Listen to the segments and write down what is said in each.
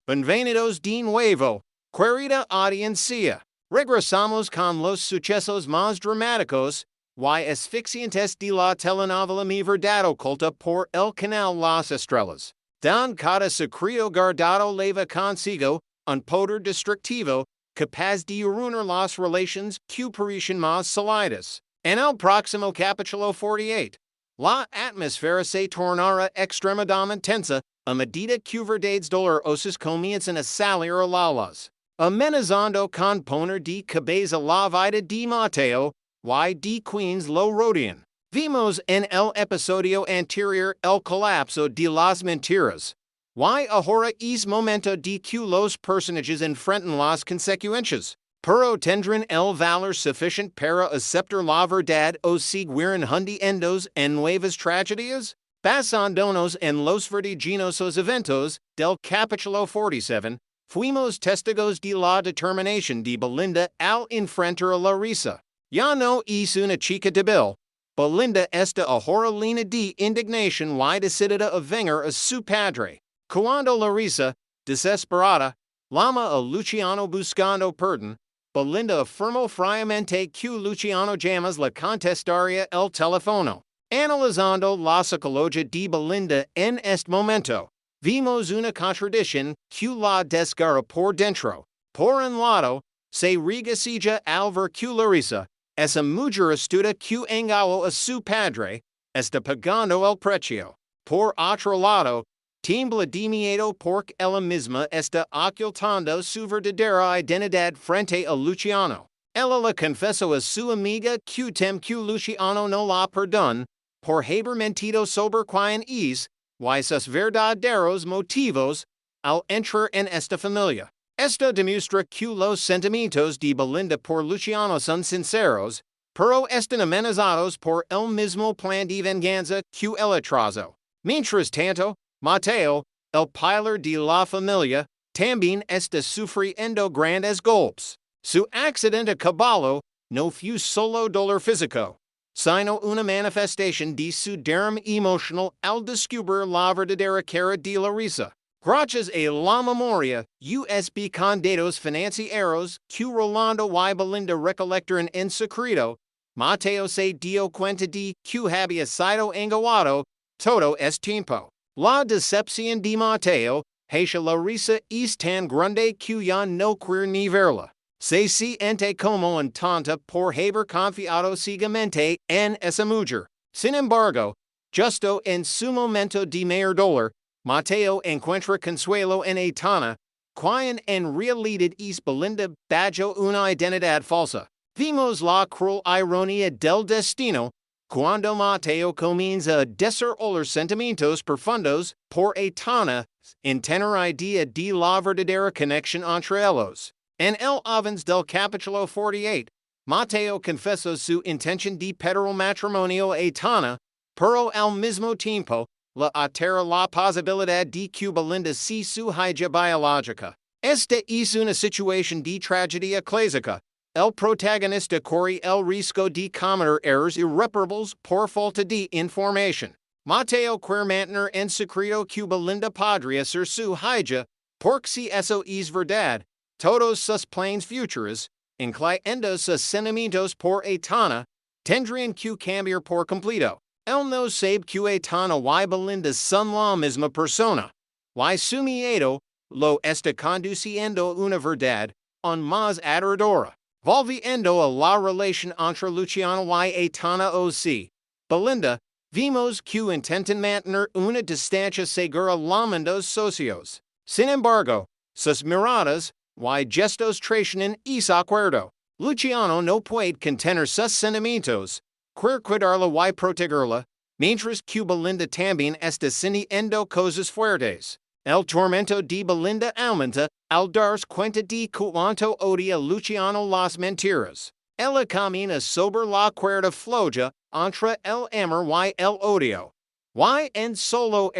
Benvenidos de nuevo, querida audiencia. Regresamos con los sucesos más dramáticos y asfixiantes de la telenovela Mi Verdad Oculta por el canal Las Estrellas. Dan cada secreto guardado leva consigo un poder destructivo capaz de arruinar las relaciones que parecen más sólidas. En el próximo capítulo 48, la atmósfera se tornará extremadamente tensa a medida que verdades dolorosas comienzan a salir a la luz. Amenazando con poner de cabeza la vida de Mateo y de Queens lo rodean. Vimos en el episodio anterior el colapso de las mentiras. Y ahora es momento de que los personajes enfrenten las consecuencias. Pero tendrán el valor suficiente para aceptar la verdad o seguirán hundiéndose en nuevas tragedias? Basándonos en los vertiginosos eventos del capítulo 47, fuimos testigos de la determinación de Belinda al enfrentar a Larissa. Ya no es una chica débil. Belinda está ahora llena de indignación y decidida a vengar a su padre. Cuando Larissa, desesperada, llama a Luciano buscando perdón, Belinda afirmó fríamente que Luciano llamas la contestaría el teléfono. Analizando la psicología de Belinda en este momento, vimos una contradicción que la desgarra por dentro. Por un lado, se regocija al ver que Larissa, esa mujer astuta que engañó a su padre, está pagando el precio. Por otro lado, tiembla de miedo porque ella misma está ocultando su verdadera identidad frente a Luciano. Ella le confesó a su amiga que tem que Luciano no la perdone por haber mentido sobre quién es y sus verdaderos motivos al entrar en esta familia. Esto demuestra que los sentimientos de Belinda por Luciano son sinceros, pero están amenazados por el mismo plan de venganza que él trazó. Mientras tanto, Mateo, el pilar de la familia, también está sufriendo grandes golpes. Su accidente a caballo no fue solo dolor físico, sino una manifestación de su derrame emocional al descubrir la verdadera cara de Larissa. Gracias a la memoria USB con datos financieros que Rolando y Belinda recolectaron en secreto, Mateo se dio cuenta de que había sido engañado todo este tiempo. La decepción de Mateo hacia Larissa es tan grande que ya no quiere ni verla. Se siente como un tonta por haber confiado ciegamente en esa mujer. Sin embargo, justo en su momento de mayor dolor, Mateo encuentra consuelo en Aitana, quien en realidad es Belinda bajo una identidad falsa. Vimos la cruel ironía del destino cuando Mateo comienza a desenvolver sentimientos profundos por Aitana en tener idea de la verdadera conexión entre ellos. En el AVANCE del capítulo 48, Mateo confesó su intención de pedir matrimonio a Aitana, pero al mismo tiempo, le aterra la posibilidad de que Belinda sea su hija biológica. Esta es una situación de tragedia clásica. El protagonista corre el riesgo de cometer errores irreparables por falta de información. Mateo quiere mantener en secreto que Belinda podría ser su hija, porque si eso es verdad, todos sus planes futuros, incluyendo sus sentimientos por Aitana, tendrían que cambiar por completo. Él no sabe que Aitana y Belinda son la misma persona. Y su miedo lo está conduciendo una verdad aún más aterradora. Volviendo a la relación entre Luciano y Aitana o.c. Belinda, vimos que intentan mantener una distancia segura llamando socios. Sin embargo, sus miradas y gestos traicionan ese acuerdo. Luciano no puede contener sus sentimientos, quiere cuidarla y protegerla, mientras que Belinda también está sintiendo cosas fuertes. El tormento de Belinda aumenta al darse cuenta de cuánto odia Luciano las mentiras. Ella camina sobre la cuerda floja entre el amor y el odio. Y en solo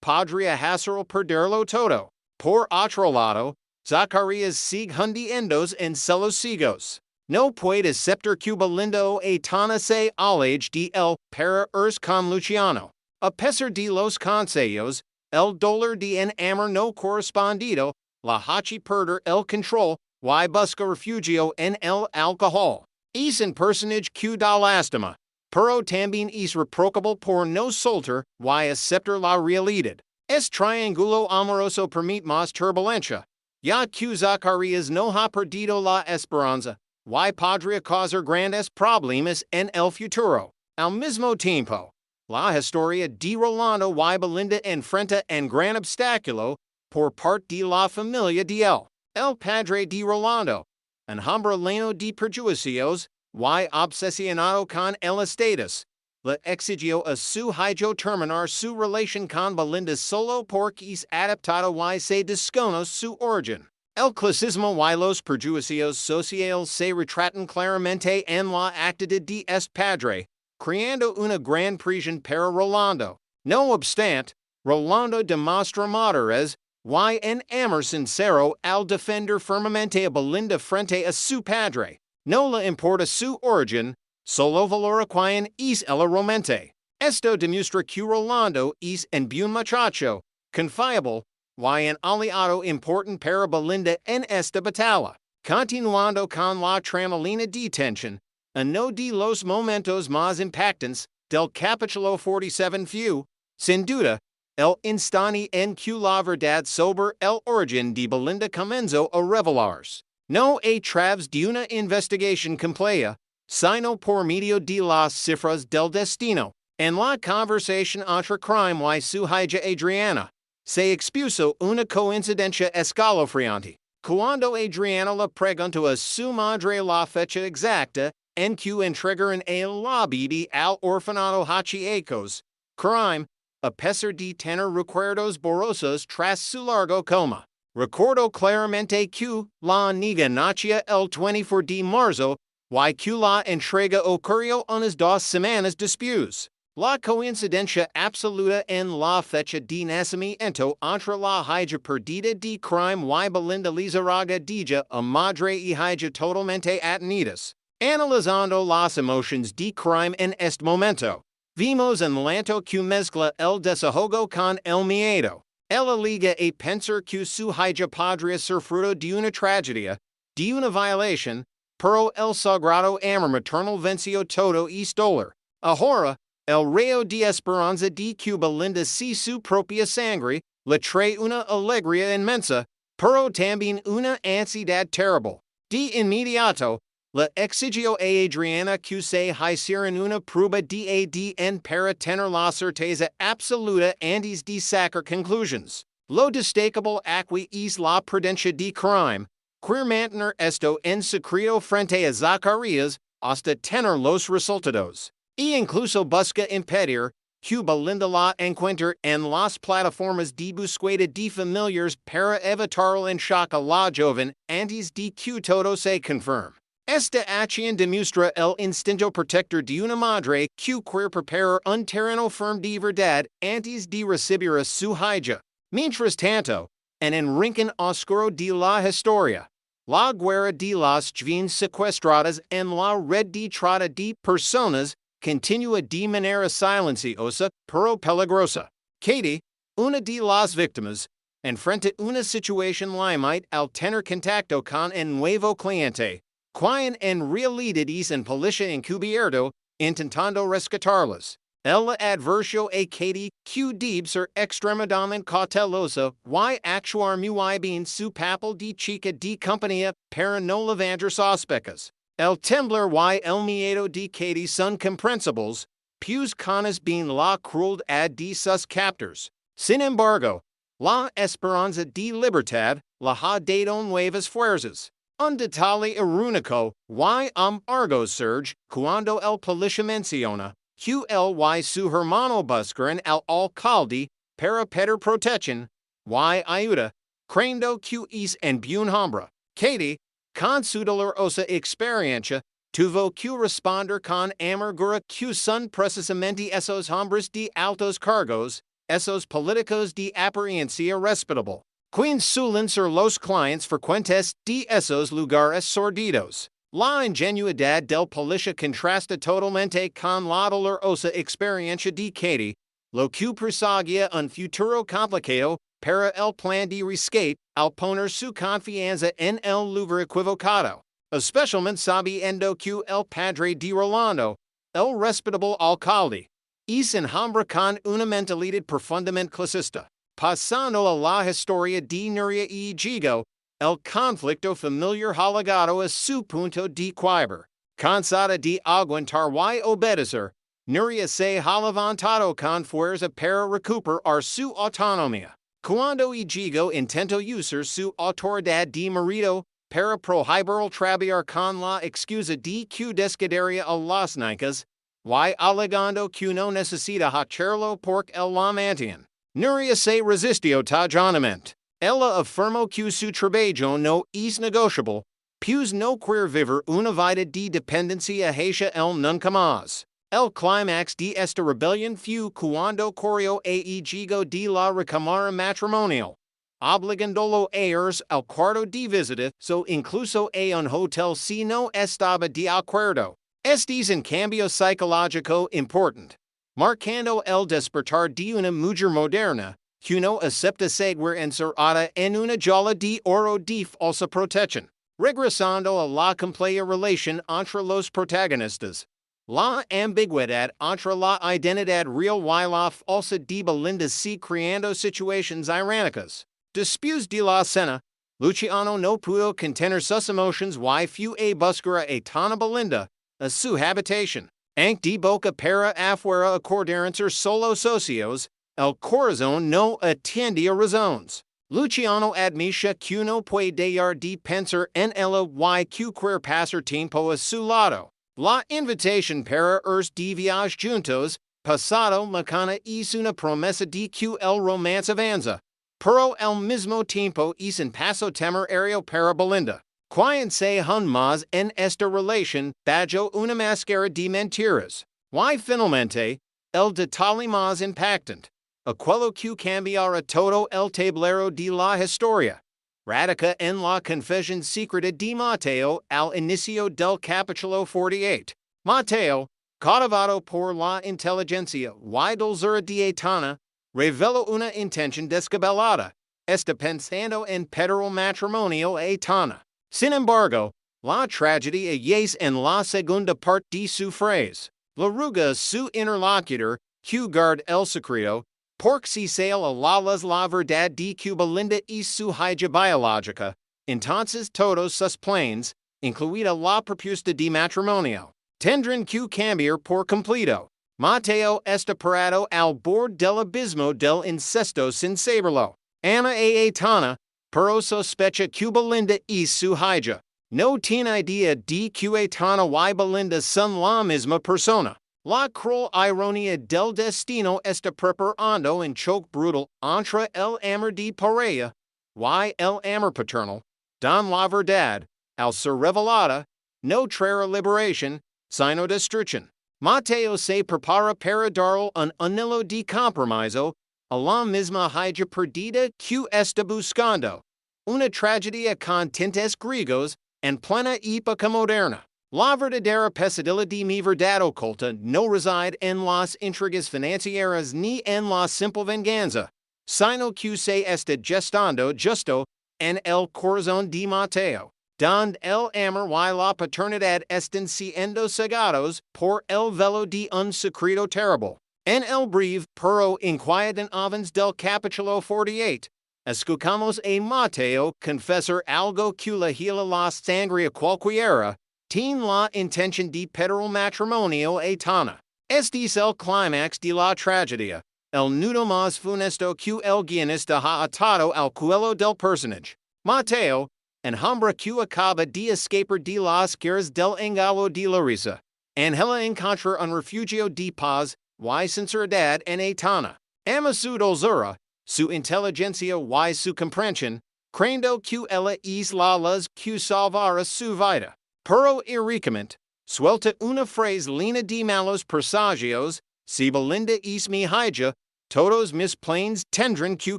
podría hacerlo perderlo todo. Por otro lado, Zacarías sigue hundiéndose en celos ciegos. No puede aceptar que Belinda o Aitana se aleje de él para irse con Luciano. A pesar de los consejos, el dolor de un amor no correspondido la hachi perder el control, y busca refugio en el alcohol. Es en personage que da lástima, pero también es reprochable por no soltar y aceptar la realidad. Es triángulo amoroso permite más turbulencia, ya que Zacarías no ha perdido la esperanza, y podría causar grandes problemas en el futuro. Al mismo tiempo, la historia de Rolando y Belinda enfrenta un gran obstáculo por parte de la familia de él. El padre de Rolando, un hombre lleno de prejuicios y obsesionado con el estatus, le exigió a su hijo terminar su relación con Belinda solo porque es adaptado y se desconoce su origen. El clasismo y los prejuicios sociales se retratan claramente en la actitud de este padre, creando una gran presión para Rolando. No obstante, Rolando demuestra madurez y un amor sincero al defender firmemente a Belinda frente a su padre. No le importa su origen, solo valora quien es ella realmente. Esto demuestra que Rolando es un buen muchacho, confiable, y un aliado importante para Belinda en esta batalla. Continuando con la tramolina de tensión, uno de los momentos más impactantes del capítulo 47 fue, sin duda, el instante en que la verdad sobre el origen de Belinda comenzó a revelarse. No a través de una investigación completa, sino por medio de las cifras del destino. En la conversación entre Crime y su hija Adriana, se expuso una coincidencia escalofriante. Cuando Adriana le preguntó a su madre la fecha exacta en que entregaron el labidi al orfanato Hachiecos, Crime, a pesar de tener recuerdos borrosos tras su largo coma, recordó claramente que la niña nació el 24 de marzo y que la entrega ocurrió unas 2 semanas después. La coincidencia absoluta en la fecha de nacimiento entre la hija perdida de Crime y Belinda Lizarraga deja a madre y hija totalmente atenidas. Analizando las emociones de Crime en este momento, vimos un lento que mezcla el desahogo con el miedo. Ella liga a pensar que su hija podría ser fruto de una tragedia, de una violación, pero el sagrado amor maternal venció todo y dolor. Ahora, el rayo de esperanza de que Belinda si su propia sangre le trae una alegría inmensa, pero también una ansiedad terrible. De inmediato, le exigió a Adriana que se hicieran una prueba de ADN para tener la certeza absoluta antes de sacar conclusions. Lo destacable aquí es la prudencia de Crime, queer mantener esto en secreto frente a Zacarías hasta tener los resultados. E incluso busca impedir que Belinda la encuentre en las plataformas de búsqueda de familiares para evitar el shock a la joven antes de que todo se confirme. Esta acción demuestra el instinto protector de una madre que quiere preparar un terreno firme de verdad antes de recibir a su hija. Mientras tanto, en un rincón oscuro de la historia, la guerra de las jóvenes secuestradas en la red de trata de personas continúa de manera silenciosa pero peligrosa. Katie, una de las víctimas, enfrenta una situación límite al tener contacto con un nuevo cliente, quien en realidad es un policía encubierto, intentando rescatarlas. Ella advirtió a Katie que debe ser extremadamente cautelosa y actuar muy bien su papel de chica de compañía para no levantar sospechas. El temblor y el miedo de Katie son comprensibles, pues conoce bien la crueldad de sus captors. Sin embargo, la esperanza de libertad la ha dado nuevas fuerzas. Un detalle irónico y amargo surge cuando el policía menciona que él y su hermano buscaron al alcalde para pedir protección y ayuda, creyendo que es un buen hombre. Katie, con su dolorosa experiencia, tuvo que responder con amargura que son precisamente esos hombres de altos cargos, esos políticos de apariencia respetable, quienes suelen ser los clientes frecuentes de esos lugares sordidos. La ingenuidad del policía contrasta totalmente con la dolorosa experiencia de Katie, lo que presagia un futuro complicado para el plan de rescate, al poner su confianza en el lugar equivocado. Especialmente sabiendo que el padre de Rolando, el respetable alcalde, es un hombre con una mentalidad profundamente clasista. Pasando a la historia de Nuria y Gigo, el conflicto familiar ha llegado a su punto de quiebre. Cansada de aguantar y obedecer, Nuria se ha levantado con fuerza para recuperar su autonomía. Cuando Ichigo intentó usar su autoridad de marido para prohibir trabajar con la excusa de que descuidaría a las niñas, y alegando que no necesita hacerlo porque el la mantiene. Nuria se resistió tajanamente. Ella afirmó que su trabajo no es negociable, pues no quiere vivir una vida de dependencia hacia el nunca más. El clímax de esta rebelión fue cuando corrió a Ichigo de la recámara matrimonial, obligándolo a irse al cuarto de visita so incluso a un hotel si no estaba de acuerdo. Este es un cambio psicológico importante, marcando el despertar de una mujer moderna, que no acepta seguir encerrada en una jaula de oro de falsa protección. Regresando a la compleja relación entre los protagonistas, la ambigüedad entre la identidad real y la falsa de Belinda se creando situaciones irónicas. Después de la cena, Luciano no pudo contener sus emociones y fue a buscar a Tana Belinda a su habitación. Aunque de boca para afuera acordaron ser solo socios, el corazón no atendía razones. Luciano admite que no puede dejar de pensar en ella y que quiere pasar tiempo a su lado. La invitación para irse de viaje juntos, pasado mañana es una promesa de que el romance avanza, pero al mismo tiempo es un paso temerario para Belinda. Quien se hun más en esta relación bajo una máscara de mentiras. Y finalmente, el detalle más impactante, aquello que cambiará todo el tablero de la historia, radica en la confesión secreta de Mateo al inicio del capítulo 48. Mateo, cautivado por la inteligencia y dulzura de Aitana, reveló una intención descabellada, está pensando en pedir el matrimonio a Aitana. Sin embargo, la tragedia yace en la segunda parte de su frase. Le ruega a su interlocutor que guarde el secreto, porque si sale a la verdad de que Belinda es su hija biológica, entonces todos sus planes, incluida la propuesta de matrimonio, tendrán que cambiar por completo. Mateo está parado al borde del abismo del incesto sin saberlo. Ana a Aitana, pero sospecha que Belinda es su hija. No tiene idea de que Aitana y Belinda son la misma persona. La cruel ironía del destino está preparando un choque brutal entre el amor de pareja y el amor paternal. Don la verdad, al ser revelada, no traerá liberación, sino destrucción. Mateo se prepara para dar un anillo de compromiso a la misma hija perdida que está buscando. Una tragedia con tintes griegos en plena época moderna. La verdadera pesadilla de mi verdad oculta no reside en las intrigas financieras ni en la simple venganza, sino que se está gestando justo en el corazón de Mateo, donde el amor y la paternidad están siendo cegados por el velo de un secreto terrible. En el breve pero inquietante avance del capítulo 48, escuchamos a Mateo confesar algo que le hila la sangre a cualquiera. Tiene la intención de pedir el matrimonio a Aitana. Este es el clímax de la tragedia, el nudo más funesto que el guionista ha atado al cuello del personaje. Mateo, un hombre que acaba de escapar de las garras del engaño de la risa. Angela encontra un refugio de paz y sinceridad en Aitana. Ama su dulzura, su inteligencia y su comprensión, creyendo que ella es la luz que salvará su vida. Pero irricamente, suelta una frase llena de malos presagios: si Belinda es mi hija, todos mis planes tendrán que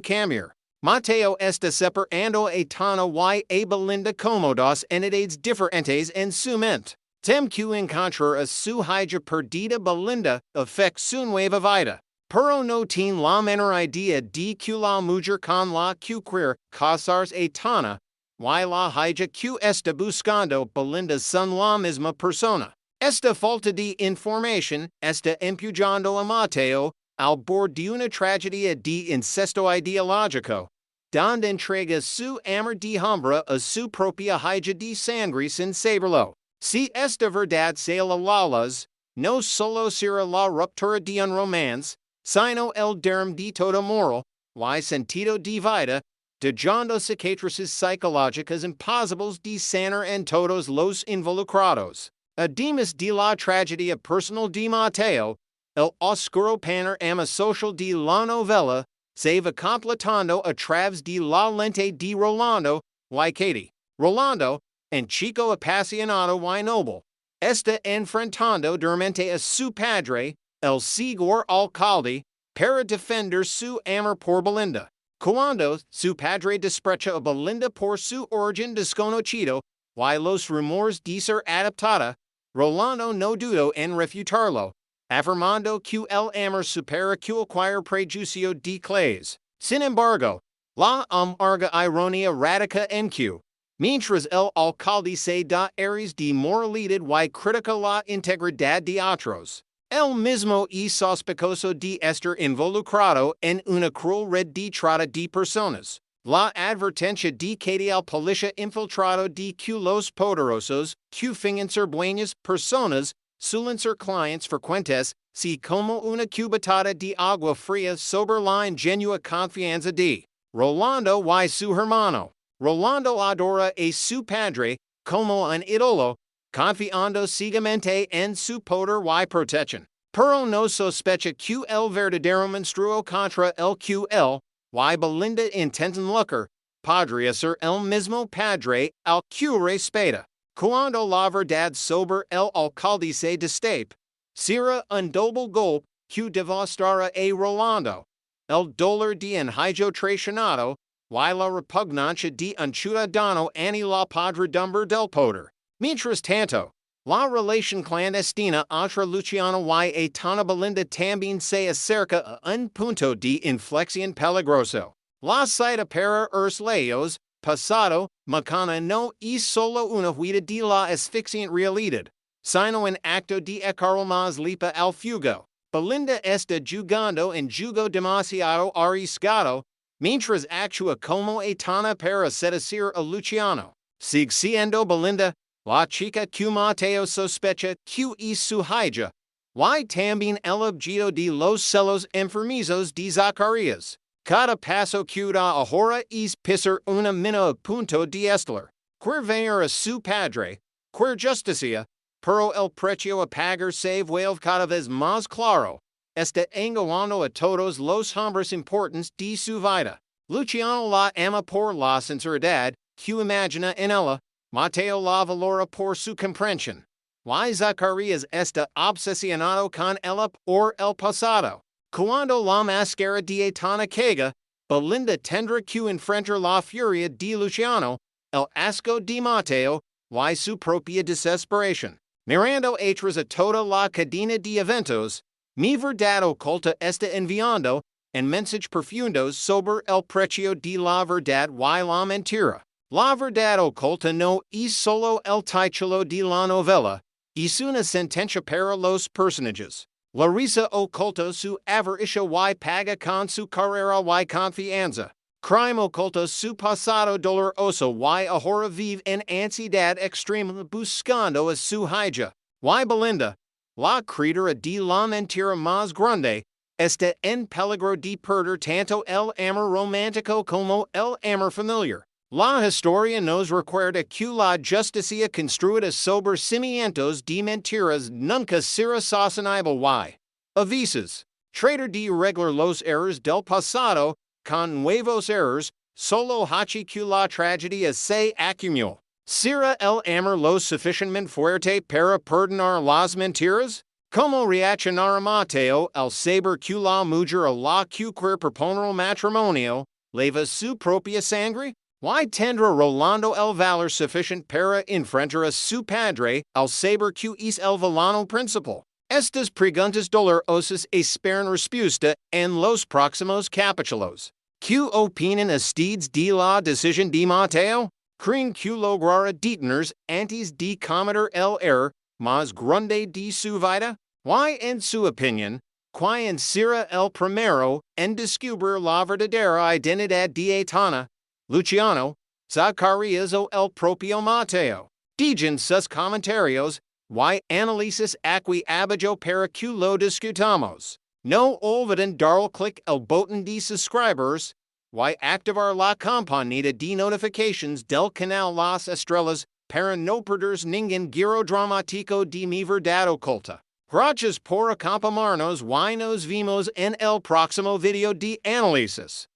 cambiar. Mateo está separando a Aitana y a Belinda como dos entidades diferentes en su mente. Tem que encontrar a su hija perdida. Belinda afecta su nueva vida. Pero no tin la menor idea de que la mujer con la que queer casarse etana, y la hija que está buscando Belinda son la misma persona. Esta falta de información está empujando a Mateo al borde de una tragedia de incesto ideológico, donde entrega su amor de hombre a su propia hija de sangre sin saberlo. Si esta verdad se la luz, no solo será la ruptura de un romance, sino el derm de toda moral, y sentido de vida, dejando cicatrices psicológicas imposibles de sanar en todos los involucrados. Además de la tragedia personal de Mateo, el oscuro panorama social de la novela se va completando a través de la lente de Rolando, y Katie. Rolando, un chico apasionado y noble, está enfrentando duramente a su padre, el señor alcalde, para defender su amor por Belinda. Cuando su padre desprecia a Belinda por su origen desconocido y los rumores de ser adoptada, Rolando no dudó en refutarlo, afirmando que el amor supera cualquier prejuicio de clase. Sin embargo, la amarga ironía radica en que, mientras el alcalde se da aires de moralidad y critica la integridad de otros, él mismo es sospechoso de estar involucrado en una cruel red de trata de personas. La advertencia de Katie al policía infiltrado de que los poderosos, que fingen ser buenas personas, suelen ser clientes frecuentes, si como una cubatada de agua fría sobre la ingenua confianza de Rolando y su hermano. Rolando adora a su padre como un ídolo, confiando ciegamente en su poder y protección. Pero no sospecha que el verdadero monstruo contra el que él y Belinda intentan luchar podría ser el mismo padre al que respeta. Cuando la verdad sobre el alcalde se destape, será un doble golpe que devastará a Rolando. El dolor de un hijo traicionado, y la repugnancia de un ciudadano ante la podredumbre del poder. Mientras tanto, la relación clandestina entre Luciano y Aitana Belinda también se acerca a un punto de inflexión peligroso. La cita para Leos, pasado, mañana no es solo una huida de la asfixiante realidad, sino un acto de echar más lipa al fuego. Belinda está jugando en jugo demasiado arriesgado, mientras actúa como Aitana para seducir a Luciano. Sigue siendo Belinda la chica que Mateo sospecha que es su hija, y también el objeto de los celos enfermizos de Zacarías. Cada paso que da ahora es pisar una mina a punto de escalar. Quer ver a su padre, quer justicia, pero el precio a pagar se vuelve cada vez más claro. Está engañando a todos los hombres importantes de su vida. Luciano la ama por la sinceridad que imagina en ella. Mateo la valora por su comprensión. Y Zacarías está obsesionado con ella por el pasado. Cuando la máscara de Aitana caiga, Belinda tendrá que enfrentar la furia de Luciano, el asco de Mateo, y su propia desesperación. Mirando atrás a toda la cadena de eventos, mi verdad oculta está enviando un mensaje profundo sobre el precio de la verdad y la mentira. La verdad oculta no es solo el título de la novela, es una sentencia para los personajes. La risa oculta su avaricia y paga con su carrera y confianza. Crime oculta su pasado doloroso y ahora vive en ansiedad extrema buscando a su hija. Y Belinda, la criatura de la mentira más grande, está en peligro de perder tanto el amor romántico como el amor familiar. La historia nos recuerda que la justicia construida sobre cimientos de mentiras nunca será sostenible y, a veces, trata de arreglar los errores del pasado con nuevos errores, solo hace que la tragedia se acumule. ¿Será el amor lo suficientemente fuerte para perdonar las mentiras? ¿Cómo reaccionará Mateo al saber que la mujer a la que quiere proponer matrimonio leva su propia sangre? ¿Y tendrá Rolando el valor suficiente para enfrentar a su padre al saber que es el villano principal? Estas preguntas dolorosas esperan respuesta en los próximos capítulos. ¿Qué opinan ustedes de la decisión de Mateo? ¿Creen que logrará detener antes de cometer el error más grande de su vida? ¿Y en su opinión, quién será el primero en descubrir la verdadera identidad de Aitana, Luciano, Zacarías o el propio Mateo? Dejen sus comentarios y análisis aquí abajo para que lo discutamos. No olviden dar clic al botón de subscribers y activar la campanita de notifications del canal Las Estrellas para no perder ningún giro dramático de mi Verdad Oculta. Gracias por acompañarnos y nos vemos en el próximo video de análisis.